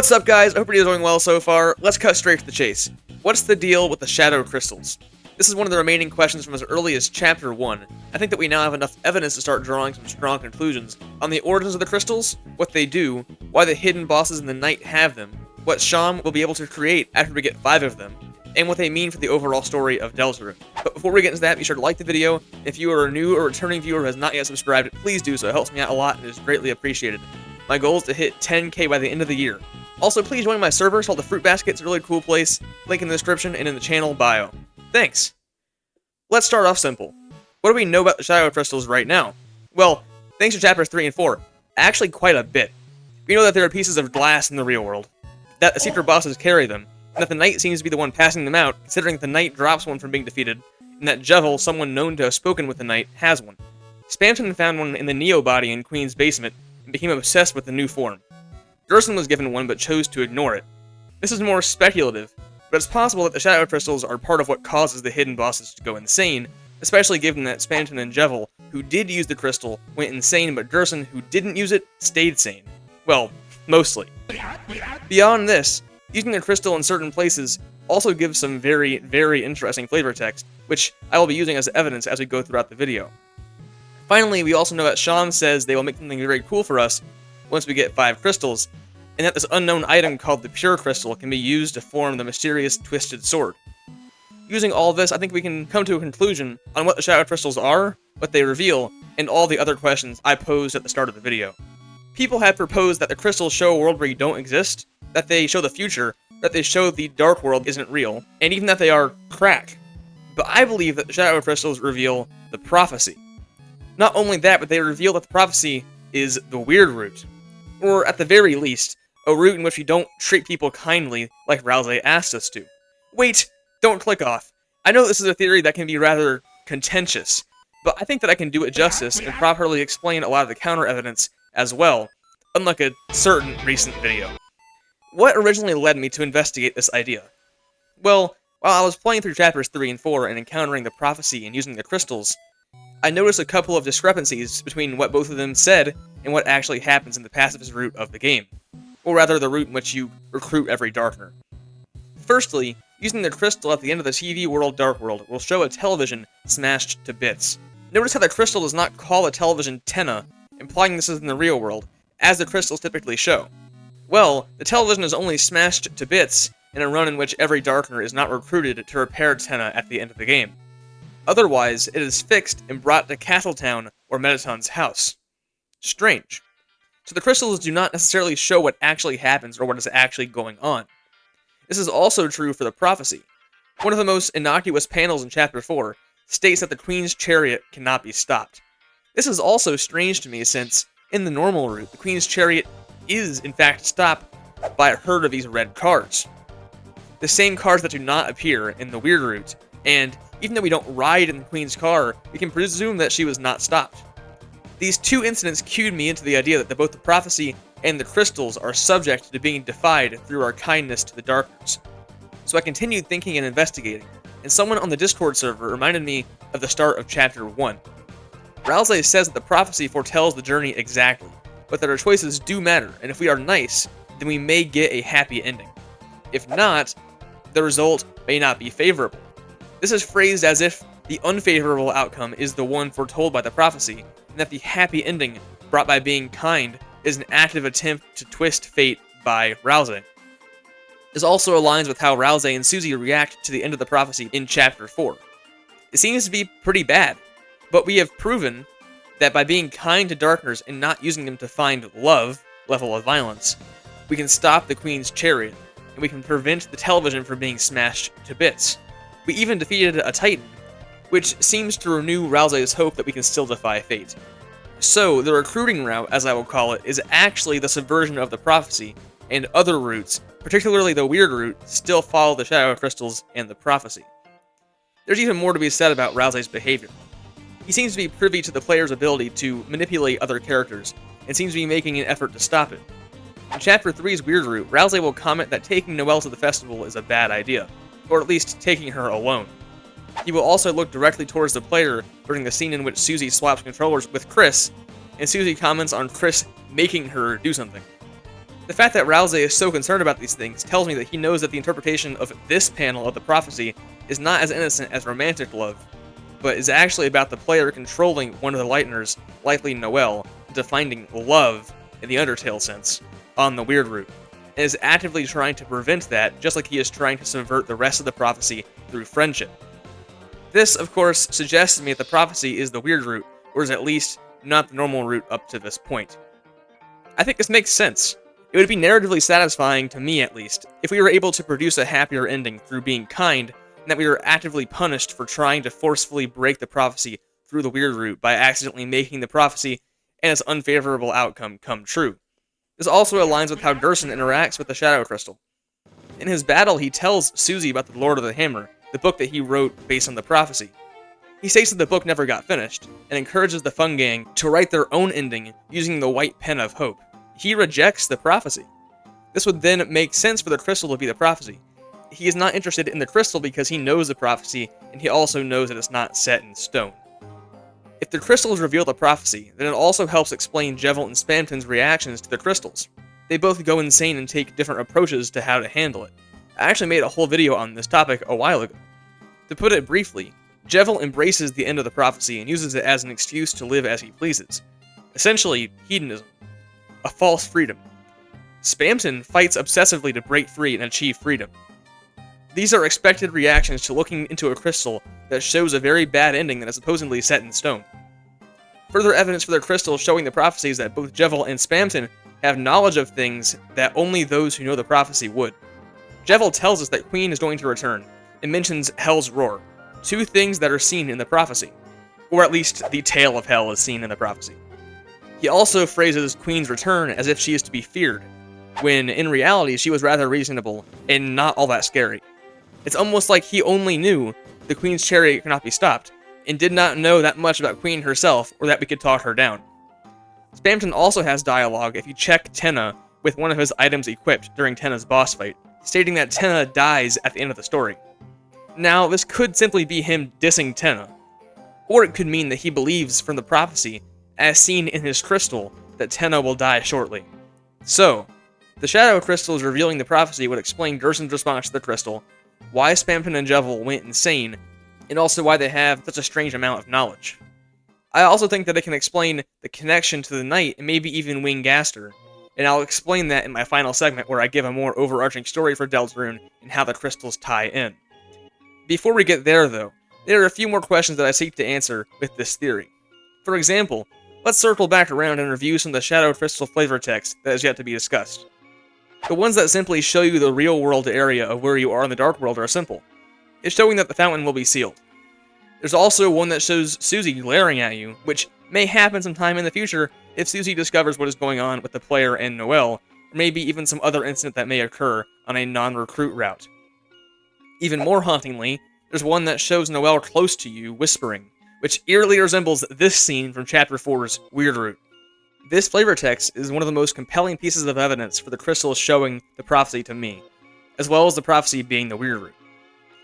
What's up, guys? I hope you're doing well so far. Let's cut straight to the chase. What's the deal with the shadow crystals? This is one of the remaining questions from as early as Chapter 1. I think that we now have enough evidence to start drawing some strong conclusions on the origins of the crystals, what they do, why the hidden bosses in the night have them, what Sham will be able to create after we get 5 of them, and what they mean for the overall story of Deltarune. But before we get into that, be sure to like the video. If you are a new or returning viewer who has not yet subscribed, please do so. It helps me out a lot and is greatly appreciated. My goal is to hit 10k by the end of the year. Also, please join my server. It's called the Fruit Basket. It's a really cool place. Link in the description and in the channel bio. Thanks! Let's start off simple. What do we know about the shadow crystals right now? Well, thanks to chapters 3 and 4, actually quite a bit. We know that there are pieces of glass in the real world, that the secret bosses carry them, and that the knight seems to be the one passing them out, considering the knight drops one from being defeated, and that Jevil, someone known to have spoken with the knight, has one. Spamton found one in the Neo body in Queen's basement, and became obsessed with the new form. Gerson was given one but chose to ignore it. This is more speculative, but it's possible that the shadow crystals are part of what causes the hidden bosses to go insane, especially given that Spamton and Jevil, who did use the crystal, went insane, but Gerson, who didn't use it, stayed sane. Well, mostly. Beyond this, using the crystal in certain places also gives some very, very interesting flavor text, which I will be using as evidence as we go throughout the video. Finally, we also know that Sham says they will make something very cool for us once we get 5 crystals, and that this unknown item called the Pure Crystal can be used to form the mysterious Twisted Sword. Using all this, I think we can come to a conclusion on what the Shadow Crystals are, what they reveal, and all the other questions I posed at the start of the video. People have proposed that the crystals show a world where you don't exist, that they show the future, that they show the Dark World isn't real, and even that they are crack. But I believe that the Shadow Crystals reveal the prophecy. Not only that, but they reveal that the prophecy is the weird route. Or, at the very least, a route in which we don't treat people kindly like ralsei asked us to. Wait! Don't click off. I know this is a theory that can be rather contentious, but I think that I can do it justice and properly explain a lot of the counter-evidence as well, unlike a certain recent video. What originally led me to investigate this idea? Well, while I was playing through chapters 3 and 4 and encountering the prophecy and using the crystals, I noticed a couple of discrepancies between what both of them said and what actually happens in the pacifist route of the game. Or rather, the route in which you recruit every Darkner. Firstly, using the crystal at the end of the TV world Dark World will show a television smashed to bits. Notice how the crystal does not call a television tenna, implying this is in the real world, as the crystals typically show. Well, the television is only smashed to bits in a run in which every Darkner is not recruited to repair tenna at the end of the game. Otherwise, it is fixed and brought to Castletown or Mettaton's house. Strange. So the crystals do not necessarily show what actually happens or what is actually going on. This is also true for the prophecy. One of the most innocuous panels in Chapter 4 states that the Queen's chariot cannot be stopped. This is also strange to me since, in the normal route, the Queen's chariot is in fact stopped by a herd of these red cars. The same cars that do not appear in the weird route, and even though we don't ride in the Queen's car, we can presume that she was not stopped. These two incidents cued me into the idea that both the prophecy and the crystals are subject to being defied through our kindness to the Darkners. So I continued thinking and investigating, and someone on the Discord server reminded me of the start of Chapter 1. Ralsei says that the prophecy foretells the journey exactly, but that our choices do matter, and if we are nice, then we may get a happy ending. If not, the result may not be favorable. This is phrased as if the unfavorable outcome is the one foretold by the prophecy, and that the happy ending brought by being kind is an active attempt to twist fate by Ralsei. This also aligns with how Ralsei and Susie react to the end of the prophecy in Chapter 4. It seems to be pretty bad, but we have proven that by being kind to Darkners and not using them to find love, level of violence, we can stop the Queen's chariot, and we can prevent the television from being smashed to bits. We even defeated a Titan, which seems to renew Ralsei's hope that we can still defy fate. So, the recruiting route, as I will call it, is actually the subversion of the prophecy, and other routes, particularly the weird route, still follow the shadow crystals and the prophecy. There's even more to be said about Ralsei's behavior. He seems to be privy to the player's ability to manipulate other characters, and seems to be making an effort to stop it. In Chapter 3's weird route, Ralsei will comment that taking Noelle to the festival is a bad idea, or at least taking her alone. He will also look directly towards the player during the scene in which Susie swaps controllers with Chris, and Susie comments on Chris making her do something. The fact that ralsei is so concerned about these things tells me that he knows that the interpretation of this panel of the prophecy is not as innocent as romantic love, but is actually about the player controlling one of the Lighteners, likely Noelle, into finding love, in the Undertale sense, on the weird route, and is actively trying to prevent that, just like he is trying to subvert the rest of the prophecy through friendship. This, of course, suggests to me that the prophecy is the weird route, or is at least not the normal route up to this point. I think this makes sense. It would be narratively satisfying, to me at least, if we were able to produce a happier ending through being kind, and that we were actively punished for trying to forcefully break the prophecy through the weird route by accidentally making the prophecy and its unfavorable outcome come true. This also aligns with how Gerson interacts with the Shadow Crystal. In his battle, he tells Susie about the Lord of the Hammer, the book that he wrote based on the prophecy. He states that the book never got finished, and encourages the Fun Gang to write their own ending using the white pen of hope. He rejects the prophecy. This would then make sense for the crystal to be the prophecy. He is not interested in the crystal because he knows the prophecy, and he also knows that it's not set in stone. If the crystals reveal the prophecy, then it also helps explain Jevil and Spamton's reactions to the crystals. They both go insane and take different approaches to how to handle it. I actually made a whole video on this topic a while ago. To put it briefly, Jevil embraces the end of the prophecy and uses it as an excuse to live as he pleases. Essentially, hedonism. A false freedom. Spamton fights obsessively to break free and achieve freedom. These are expected reactions to looking into a crystal that shows a very bad ending that is supposedly set in stone. Further evidence for their crystal showing the prophecy is that both Jevil and Spamton have knowledge of things that only those who know the prophecy would. Jevil tells us that Queen is going to return, and mentions Hell's Roar, two things that are seen in the prophecy, or at least the tale of Hell is seen in the prophecy. He also phrases Queen's return as if she is to be feared, when in reality she was rather reasonable and not all that scary. It's almost like he only knew the Queen's chariot could not be stopped, and did not know that much about Queen herself or that we could talk her down. Spamton also has dialogue if you check Tenna with one of his items equipped during Tenna's boss fight, stating that Tenna dies at the end of the story. Now, this could simply be him dissing Tenna, or it could mean that he believes from the prophecy, as seen in his crystal, that Tenna will die shortly. So, the Shadow Crystals revealing the prophecy would explain Gerson's response to the crystal, why Spamton and Jevil went insane, and also why they have such a strange amount of knowledge. I also think that it can explain the connection to the Knight and maybe even Wing Gaster, and I'll explain that in my final segment where I give a more overarching story for Deltarune and how the crystals tie in. Before we get there though, there are a few more questions that I seek to answer with this theory. For example, let's circle back around and review some of the Shadow Crystal flavor text that is yet to be discussed. The ones that simply show you the real-world area of where you are in the Dark World are simple. It's showing that the fountain will be sealed. There's also one that shows Susie glaring at you, which may happen sometime in the future if Susie discovers what is going on with the player and Noelle, or maybe even some other incident that may occur on a non-recruit route. Even more hauntingly, there's one that shows Noelle close to you, whispering, which eerily resembles this scene from Chapter 4's Weird Route. This flavor text is one of the most compelling pieces of evidence for the crystals showing the prophecy to me, as well as the prophecy being the Weird Route.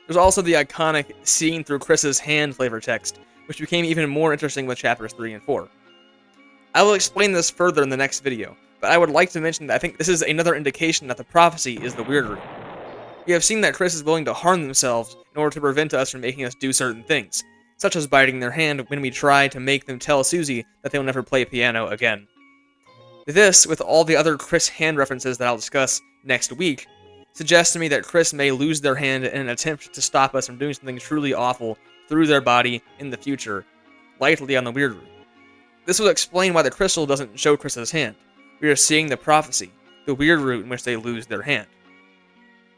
There's also the iconic seeing through Chris's hand flavor text, which became even more interesting with Chapters 3 and 4. I will explain this further in the next video, but I would like to mention that I think this is another indication that the prophecy is the Weird Route. We have seen that Chris is willing to harm themselves in order to prevent us from making us do certain things, such as biting their hand when we try to make them tell Susie that they will never play piano again. This, with all the other Chris hand references that I'll discuss next week, suggests to me that Chris may lose their hand in an attempt to stop us from doing something truly awful through their body in the future, likely on the Weird Route. This will explain why the crystal doesn't show Chris's hand. We are seeing the prophecy, the Weird Route in which they lose their hand.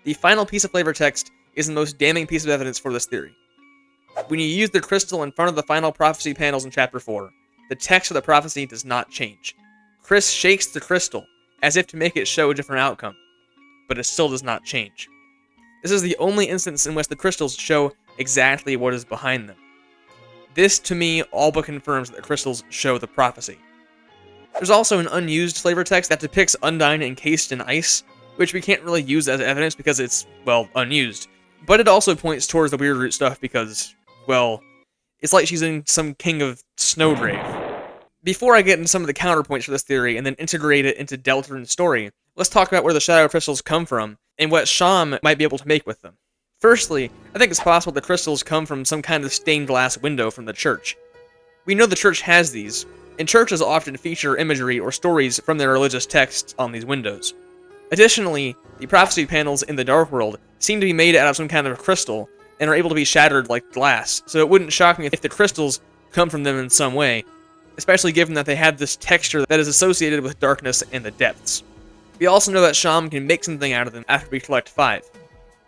The final piece of flavor text is the most damning piece of evidence for this theory. When you use the crystal in front of the final prophecy panels in Chapter 4, the text of the prophecy does not change. Chris shakes the crystal, as if to make it show a different outcome, but it still does not change. This is the only instance in which the crystals show exactly what is behind them. This, to me, all but confirms that the crystals show the prophecy. There's also an unused flavor text that depicts Undyne encased in ice, which we can't really use as evidence because it's, well, unused. But it also points towards the Weird Route stuff because, well, it's like she's in some King of Snowgrave. Before I get into some of the counterpoints for this theory and then integrate it into Deltarune's story, Let's talk about where the shadow crystals come from, and what Sham might be able to make with them. Firstly, I think it's possible the crystals come from some kind of stained glass window from the church. We know the church has these, and churches often feature imagery or stories from their religious texts on these windows. Additionally, the prophecy panels in the Dark World seem to be made out of some kind of crystal, and are able to be shattered like glass, so it wouldn't shock me if the crystals come from them in some way, especially given that they have this texture that is associated with darkness and the depths. We also know that Sham can make something out of them after we collect 5.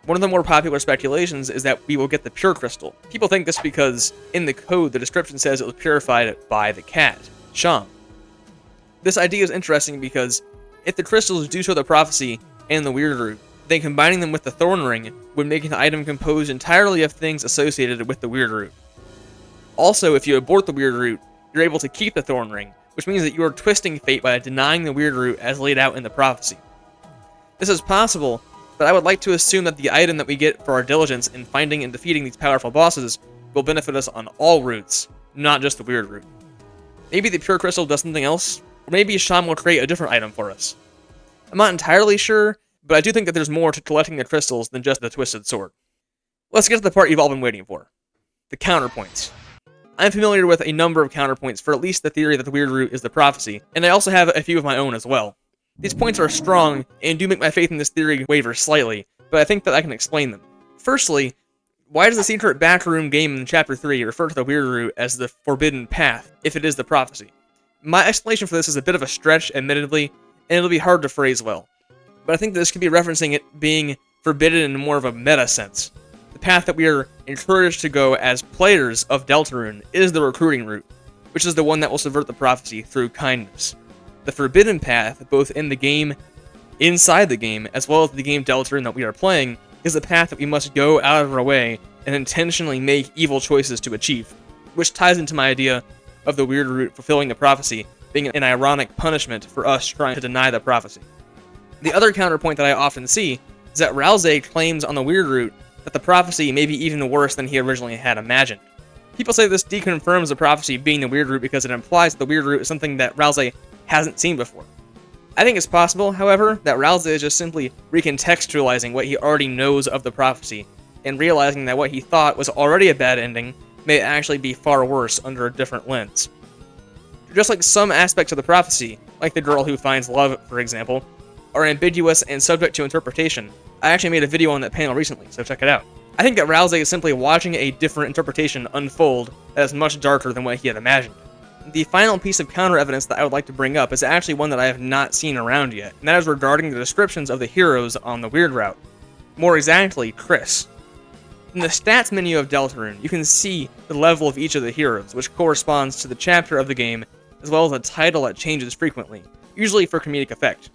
One of the more popular speculations is that we will get the pure crystal. People think this because, in the code, the description says it was purified by the cat, Sham. This idea is interesting because, if the crystals do show the prophecy and the weird root, then combining them with the thorn ring would make an item composed entirely of things associated with the weird root. Also, if you abort the weird root, you're able to keep the thorn ring, which means that you are twisting fate by denying the weird root as laid out in the prophecy. This is possible, but I would like to assume that the item that we get for our diligence in finding and defeating these powerful bosses will benefit us on all roots, not just the weird root. Maybe the pure crystal does something else, or maybe Sham will create a different item for us. I'm not entirely sure, but I do think that there's more to collecting the crystals than just the twisted sword. Let's get to the part you've all been waiting for. The counterpoints. I'm familiar with a number of counterpoints for at least the theory that the weird root is the prophecy, and I also have a few of my own as well. These points are strong, and do make my faith in this theory waver slightly, but I think that I can explain them. Firstly, why does the secret backroom game in Chapter 3 refer to the weird root as the forbidden path, if it is the prophecy? My explanation for this is a bit of a stretch, admittedly, and it'll be hard to phrase well. But I think this could be referencing it being forbidden in more of a meta sense. The path that we are encouraged to go as players of Deltarune is the recruiting route, which is the one that will subvert the prophecy through kindness. The forbidden path, both in the game, inside the game, as well as the game Deltarune that we are playing, is a path that we must go out of our way and intentionally make evil choices to achieve, which ties into my idea of the weird root fulfilling the prophecy being an ironic punishment for us trying to deny the prophecy. The other counterpoint that I often see is that Ralsei claims on the weird root that the prophecy may be even worse than he originally had imagined. People say this deconfirms the prophecy being the weird root because it implies that the weird root is something that Ralsei hasn't seen before. I think it's possible, however, that Ralsei is just simply recontextualizing what he already knows of the prophecy, and realizing that what he thought was already a bad ending may actually be far worse under a different lens. Just like some aspects of the prophecy, like the girl who finds love, for example, are ambiguous and subject to interpretation. I actually made a video on that panel recently, so check it out. I think that Ralsei is simply watching a different interpretation unfold that is much darker than what he had imagined. The final piece of counter-evidence that I would like to bring up is actually one that I have not seen around yet, and that is regarding the descriptions of the heroes on the weird route. More exactly, Chris. In the stats menu of Deltarune, you can see the level of each of the heroes, which corresponds to the chapter of the game, as well as a title that changes frequently, usually for comedic effect.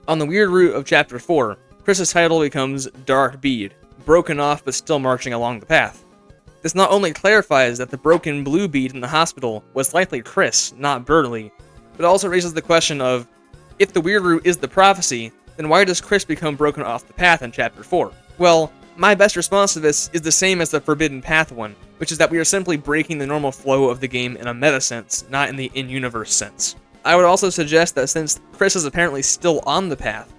On the weird route of Chapter 4, Chris's title becomes Dark Bead, broken off but still marching along the path. This not only clarifies that the broken blue bead in the hospital was likely Chris, not Burley, but also raises the question of, if the weird route is the prophecy, then why does Chris become broken off the path in Chapter 4? Well, my best response to this is the same as the Forbidden Path one, which is that we are simply breaking the normal flow of the game in a meta sense, not in the in-universe sense. I would also suggest that since Chris is apparently still on the path,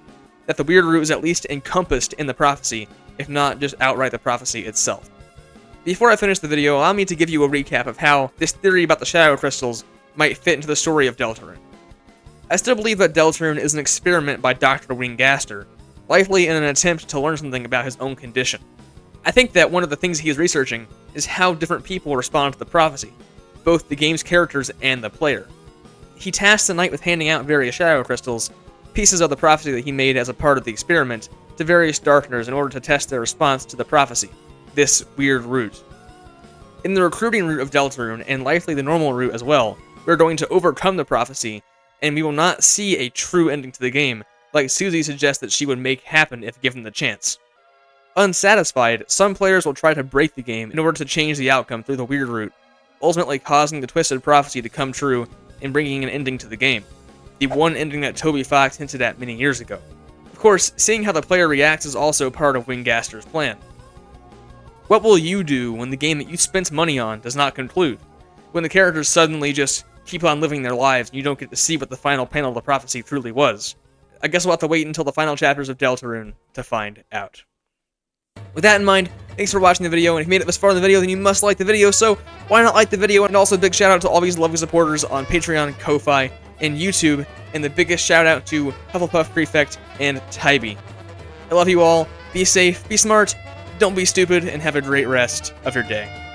that the weird root is at least encompassed in the prophecy, if not just outright the prophecy itself. Before I finish the video, allow me to give you a recap of how this theory about the shadow crystals might fit into the story of Deltarune. I still believe that Deltarune is an experiment by Dr. Gaster, likely in an attempt to learn something about his own condition. I think that one of the things he is researching is how different people respond to the prophecy, both the game's characters and the player. He tasks the knight with handing out various shadow crystals, pieces of the prophecy that he made as a part of the experiment, to various darkeners in order to test their response to the prophecy, this weird route. In the recruiting route of Deltarune, and likely the normal route as well, we're going to overcome the prophecy, and we will not see a true ending to the game, like Susie suggests that she would make happen if given the chance. Unsatisfied, some players will try to break the game in order to change the outcome through the weird route, ultimately causing the twisted prophecy to come true and bringing an ending to the game, the one ending that tobyfox hinted at many years ago. Of course, seeing how the player reacts is also part of Gaster's plan. What will you do when the game that you spent money on does not conclude? When the characters suddenly just keep on living their lives and you don't get to see what the final panel of the prophecy truly was? I guess we'll have to wait until the final chapters of Deltarune to find out. With that in mind, thanks for watching the video, and if you made it this far in the video, then you must like the video, so why not like the video? And also a big shout out to all these lovely supporters on Patreon, Ko-Fi, and YouTube, and the biggest shout out to Hufflepuff Prefect and Tybee. I love you all, be safe, be smart, don't be stupid, and have a great rest of your day.